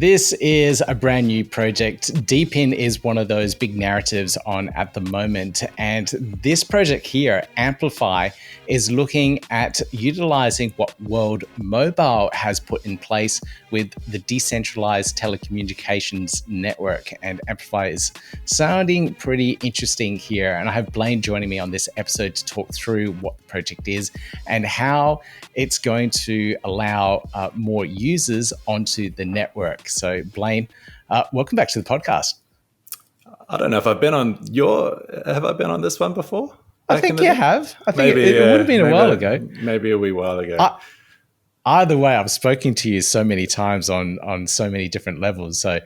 This is a brand new project. DePIN is one of those big narratives on at the moment. And this project here, Amplify, is looking at utilizing what World Mobile has put in place with the decentralized telecommunications network. And Amplify is sounding pretty interesting here. And I have Blaine joining me on this episode to talk through what the project is and how it's going to allow more users onto the network. So, Blaine, welcome back to the podcast. I don't know if I've been on have I been on this one before? I think you have. I think it would have been a while ago. Maybe a wee while ago. Either way, I've spoken to you so many times on so many different levels. So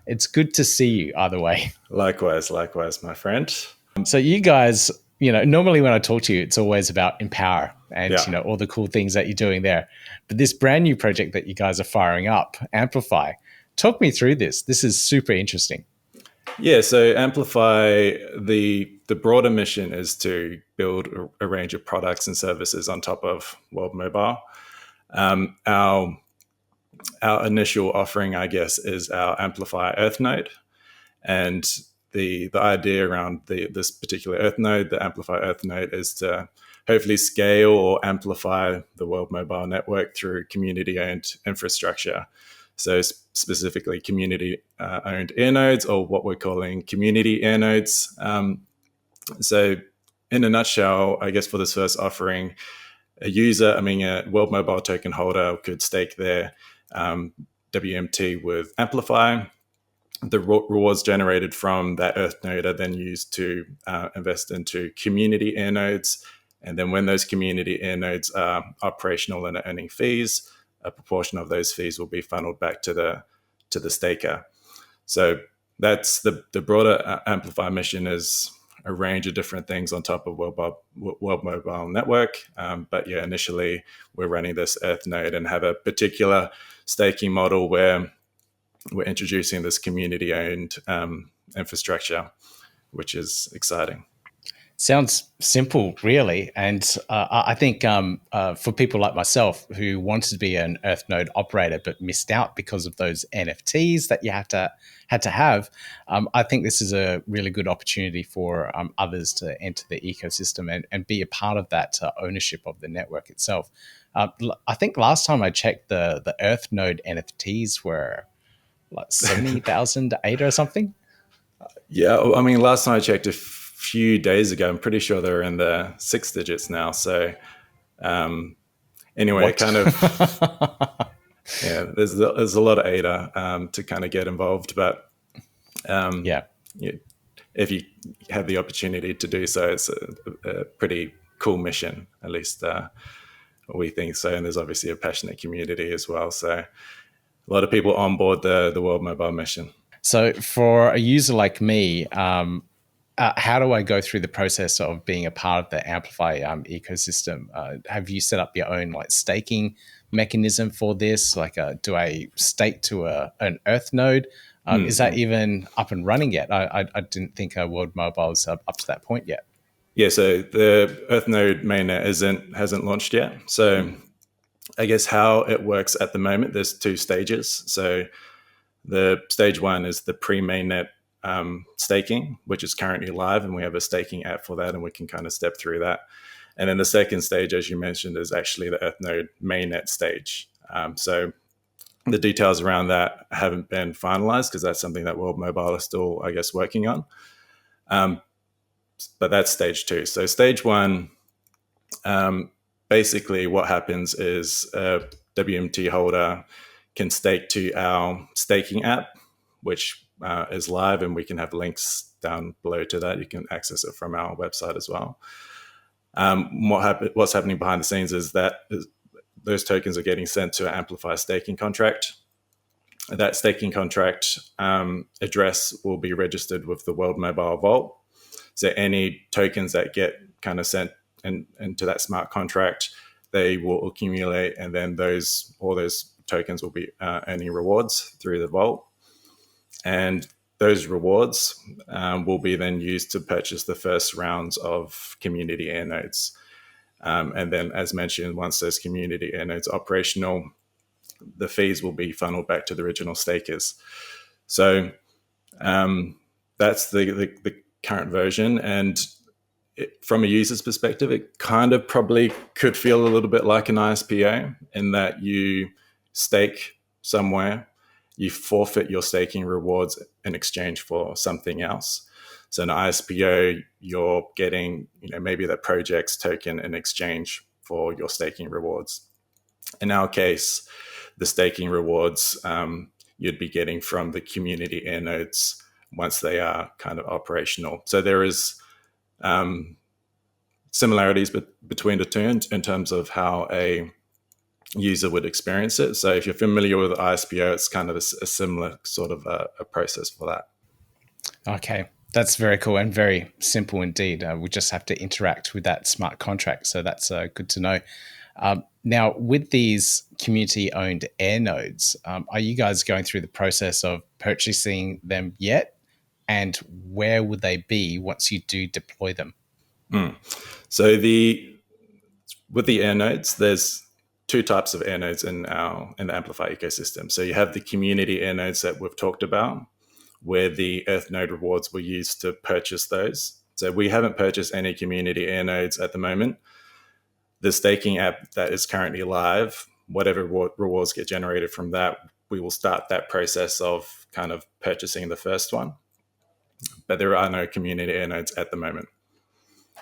it's good to see you either way. Likewise, my friend. So you guys, normally when I talk to you, it's always about Empower and, all the cool things that you're doing there. But this brand new project that you guys are firing up, Amplify, talk me through this. This is super interesting. Yeah, so Amplify, the broader mission is to build a range of products and services on top of World Mobile. Our initial offering, I guess, is our Amplify Earth Node. And the idea around this particular Earth Node, the Amplify Earth Node, is to hopefully scale or amplify the World Mobile network through community-owned infrastructure. So specifically community-owned airnodes, or what we're calling community airnodes. So in a nutshell, I guess for this first offering, a World Mobile token holder could stake their WMT with Amplify. The rewards generated from that Earth node are then used to invest into community airnodes. And then when those community airnodes are operational and earning fees, a proportion of those fees will be funneled back to the staker. So that's the broader Amplify mission, is a range of different things on top of World Mobile Network. But yeah, initially we're running this Earth node and have a particular staking model where we're introducing this community-owned infrastructure, which is exciting. Sounds simple, really. And I think for people like myself who wanted to be an Earth node operator but missed out because of those NFTs that you had to have, I think this is a really good opportunity for others to enter the ecosystem and be a part of that ownership of the network itself. I think last time I checked, the Earth node NFTs were like 70,000 ADA or something. Yeah, I mean, last time I checked a few days ago, I'm pretty sure they're in the 6 digits now. So anyway, kind of, yeah, there's a lot of ADA to kind of get involved, but if you have the opportunity to do so, it's a pretty cool mission, at least we think so. And there's obviously a passionate community as well. So a lot of people on board the World Mobile mission. So for a user like me, how do I go through the process of being a part of the Amplify ecosystem? Have you set up your own staking mechanism for this? Do I stake to an Earth node? Is that even up and running yet? I didn't think World Mobile is up to that point yet. Yeah, so the Earth node mainnet hasn't launched yet. So I guess how it works at the moment, there's 2 stages. So the stage 1 is the pre-mainnet staking, which is currently live, and we have a staking app for that, and we can kind of step through that. And then the second stage, as you mentioned, is actually the Earth node mainnet stage. So the details around that haven't been finalized because that's something that World Mobile is still, I guess, working on. But that's stage 2. So stage 1, basically what happens is a WMT holder can stake to our staking app, which is live, and we can have links down below to that. You can access it from our website as well. What's happening behind the scenes is that those tokens are getting sent to an Amplify staking contract. That staking contract address will be registered with the World Mobile Vault. So any tokens that get kind of sent into that smart contract, they will accumulate, and then all those tokens will be earning rewards through the vault. And those rewards will be then used to purchase the first rounds of community airnodes. And then, as mentioned, once those community airnodes are operational, the fees will be funneled back to the original stakers. So that's the current version. And from a user's perspective, it kind of probably could feel a little bit like an ISPO in that you stake somewhere, you forfeit your staking rewards in exchange for something else. So in an ISPO, you're getting, maybe that project's token in exchange for your staking rewards. In our case, the staking rewards you'd be getting from the community Airnodes once they are kind of operational. So there is similarities between the two in terms of how a user would experience it. So if you're familiar with ISPO, it's kind of a similar sort of a process for that. Okay, that's very cool and very simple indeed. We just have to interact with that smart contract. So that's good to know. Now, with these community-owned Airnodes, are you guys going through the process of purchasing them yet? And where would they be once you do deploy them? So with the Airnodes, there's two types of Airnodes in the Amplify ecosystem. So you have the community Airnodes that we've talked about, where the Earth Node rewards were used to purchase those. So we haven't purchased any community Airnodes at the moment. The staking app that is currently live, whatever rewards get generated from that, we will start that process of kind of purchasing the first one. But there are no community Airnodes at the moment.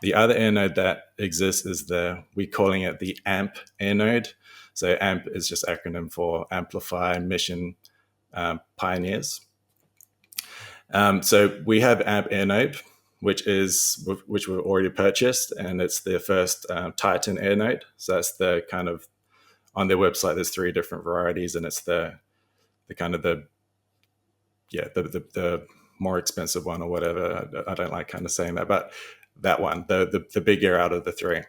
The other Airnode that exists is we're calling it the AMP Airnode. So AMP is just acronym for Amplify Mission Pioneers. So we have AMP Airnode, which we've already purchased, and it's their first Titan Airnode. So that's the kind of, on their website, there's 3 different varieties, and it's the more expensive one or whatever. I don't like kind of saying that, but that one, the bigger out of the 3,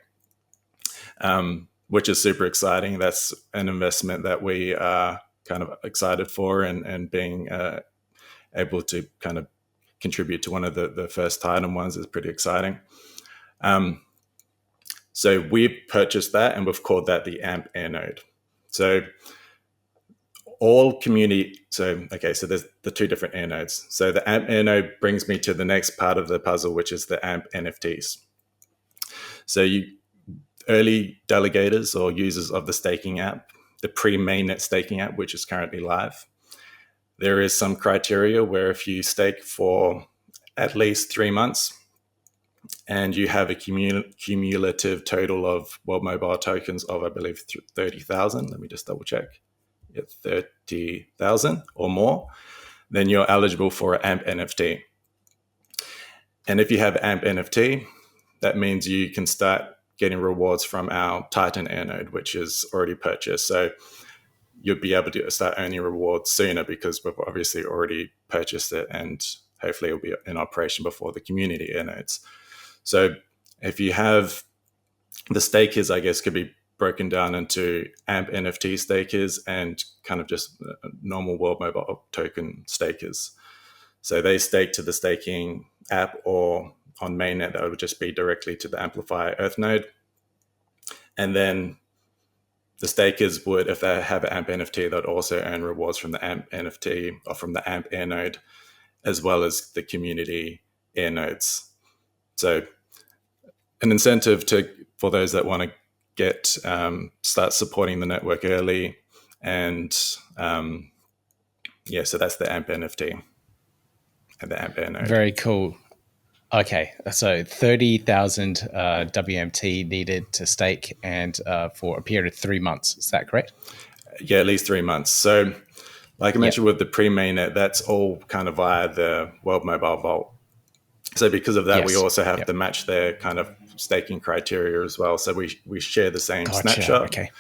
which is super exciting. That's an investment that we are kind of excited for, and being able to kind of contribute to one of the first Titan ones is pretty exciting. So we purchased that, and we've called that the AMP Airnode. So all community, so there's the 2 different Airnodes. So the AMP Airnode brings me to the next part of the puzzle, which is the AMP NFTs. So early delegators or users of the staking app, the pre-mainnet staking app, which is currently live, there is some criteria where if you stake for at least 3 months and you have a cumulative total of World Mobile tokens of, I believe, 30,000, let me just double check. 30,000 or more, then you're eligible for an AMP NFT. And if you have AMP NFT, that means you can start getting rewards from our Titan Airnode, which is already purchased. So you'll be able to start earning rewards sooner because we've obviously already purchased it, and hopefully it'll be in operation before the community Airnodes. So if you have the stakers, I guess, could be broken down into AMP NFT stakers and kind of just normal World Mobile token stakers. So they stake to the staking app, or on mainnet, that would just be directly to the Amplify Earth Node. And then the stakers would, if they have an AMP NFT, they'd also earn rewards from the AMP NFT or from the AMP Airnode, as well as the community Airnodes. So an incentive for those that want to start supporting the network early, and so that's the AMP NFT and the AMP Airnode. Very cool. Okay, so 30,000 WMT needed to stake, and for a period of 3 months. Is that correct? Yeah, at least 3 months. So like I mentioned with the pre-mainnet, that's all kind of via the World Mobile Vault. So because of that, we also have to match their kind of staking criteria as well. So we share the same snapshot. Okay.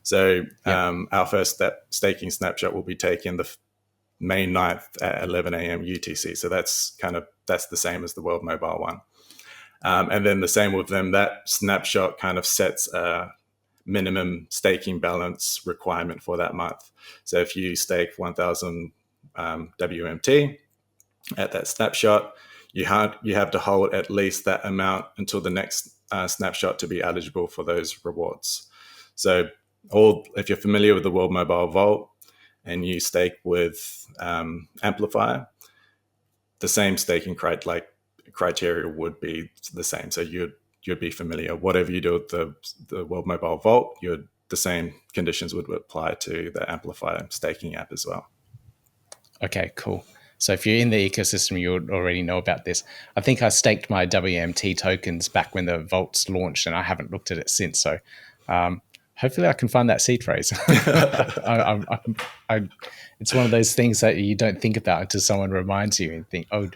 So our first staking snapshot will be taken the May 9th at 11 a.m. UTC. So that's the same as the World Mobile one. And then the same with them, that snapshot kind of sets a minimum staking balance requirement for that month. So if you stake 1,000 WMT at that snapshot, you have to hold at least that amount until the next snapshot to be eligible for those rewards. So or if you're familiar with the World Mobile Vault and you stake with Amplify, the same staking criteria would be the same. So you'd be familiar. Whatever you do with the World Mobile Vault, the same conditions would apply to the Amplify staking app as well. Okay, cool. So if you're in the ecosystem, you already know about this. I think I staked my WMT tokens back when the vaults launched, and I haven't looked at it since. So hopefully I can find that seed phrase. It's one of those things that you don't think about until someone reminds you and think, oh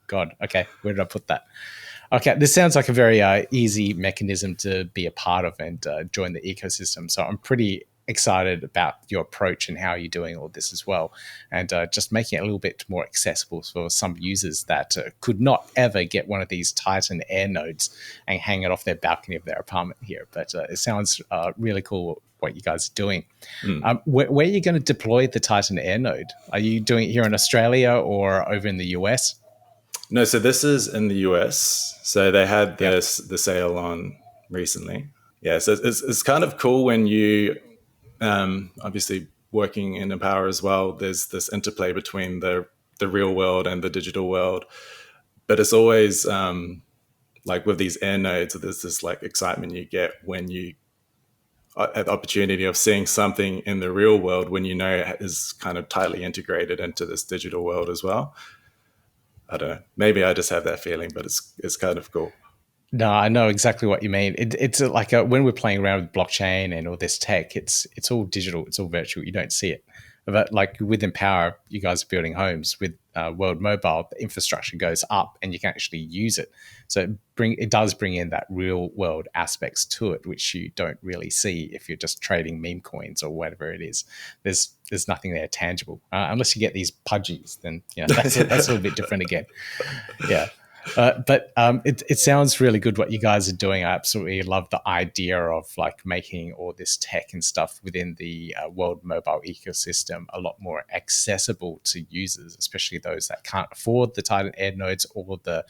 God, okay, where did I put that? Okay, this sounds like a very easy mechanism to be a part of and join the ecosystem. So I'm pretty excited about your approach and how you're doing all this as well, and just making it a little bit more accessible for some users that could not ever get one of these Titan Airnodes and hang it off their balcony of their apartment here. But it sounds really cool what you guys are doing. Where are you going to deploy the Titan Airnode? Are you doing it here in Australia or over in the US? No, so this is in the US. So they had the sale on recently. Yeah, so it's kind of cool when you obviously working in Empower as well. There's this interplay between the real world and the digital world, but it's always like with these air nodes, there's this like excitement you get when you at the opportunity of seeing something in the real world when you know it is kind of tightly integrated into this digital world as well. I don't know. Maybe I just have that feeling, but it's kind of cool. No, I know exactly what you mean. It's like when we're playing around with blockchain and all this tech, it's all digital, it's all virtual. You don't see it. But like with Empower, you guys are building homes. With World Mobile, the infrastructure goes up and you can actually use it. So it does bring in that real world aspects to it, which you don't really see if you're just trading meme coins or whatever it is. There's nothing there tangible unless you get these pudgies. Then that's a little bit different again. Yeah. But it sounds really good what you guys are doing. I absolutely love the idea of like making all this tech and stuff within the World Mobile ecosystem a lot more accessible to users, especially those that can't afford the Titan Airnodes or the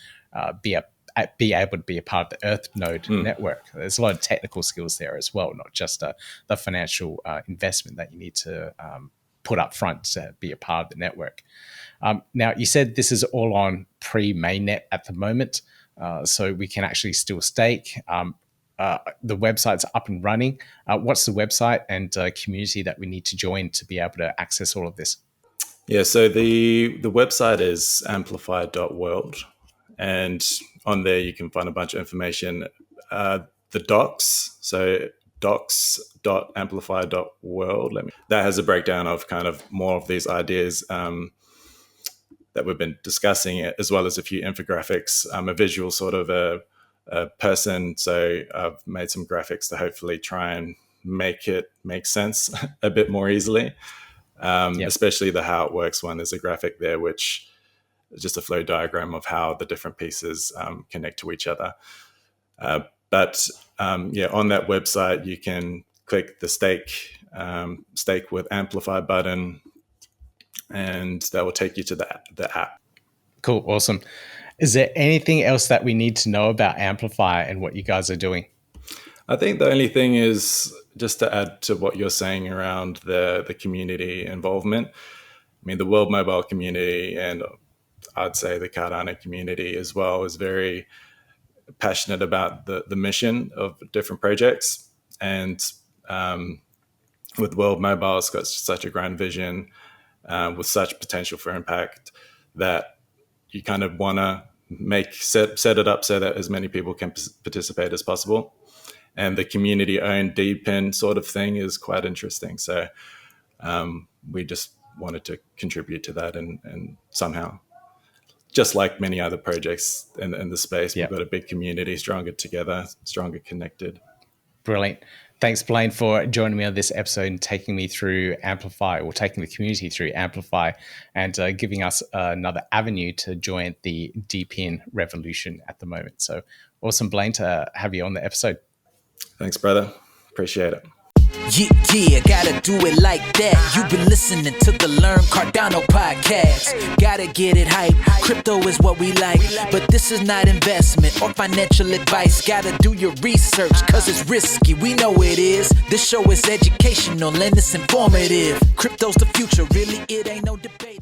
be able to be a part of the Earth Node network. There's a lot of technical skills there as well, not just the financial investment that you need to put up front to be a part of the network. Now, you said this is all on pre-mainnet at the moment, so we can actually still stake. The website's up and running. What's the website and community that we need to join to be able to access all of this? Yeah, so the website is amplify.world, and on there you can find a bunch of information. The docs, so docs.amplify.world, that has a breakdown of kind of more of these ideas that we've been discussing, as well as a few infographics. I'm a visual sort of a person, so I've made some graphics to hopefully try and make it make sense a bit more easily. Especially the how it works one. There's a graphic there which is just a flow diagram of how the different pieces connect to each other. But on that website you can click the stake with Amplify button, and that will take you to the app. Cool, awesome. Is there anything else that we need to know about Amplify and what you guys are doing? I think the only thing is just to add to what you're saying around the community involvement. I mean, the World Mobile community, and I'd say the Cardano community as well, is very passionate about the mission of different projects. And with World Mobile, it's got such a grand vision with such potential for impact that you kind of want to set it up so that as many people can participate as possible. And the community-owned DePIN sort of thing is quite interesting. So we just wanted to contribute to that and somehow, just like many other projects in the space, We've got a big community, stronger together, stronger connected. Brilliant. Thanks, Blaine, for joining me on this episode and taking me through Amplify, or taking the community through Amplify, and giving us another avenue to join the DePIN revolution at the moment. So awesome, Blaine, to have you on the episode. Thanks, brother. Appreciate it. Yeah, gotta do it like that. You've been listening to the Learn Cardano podcast. cats. Gotta get it hype. Crypto is what we like, but this is not investment or financial advice. Gotta do your research, cause it's risky. We know it is. This show is educational and it's informative. Crypto's the future, really, it ain't no debate.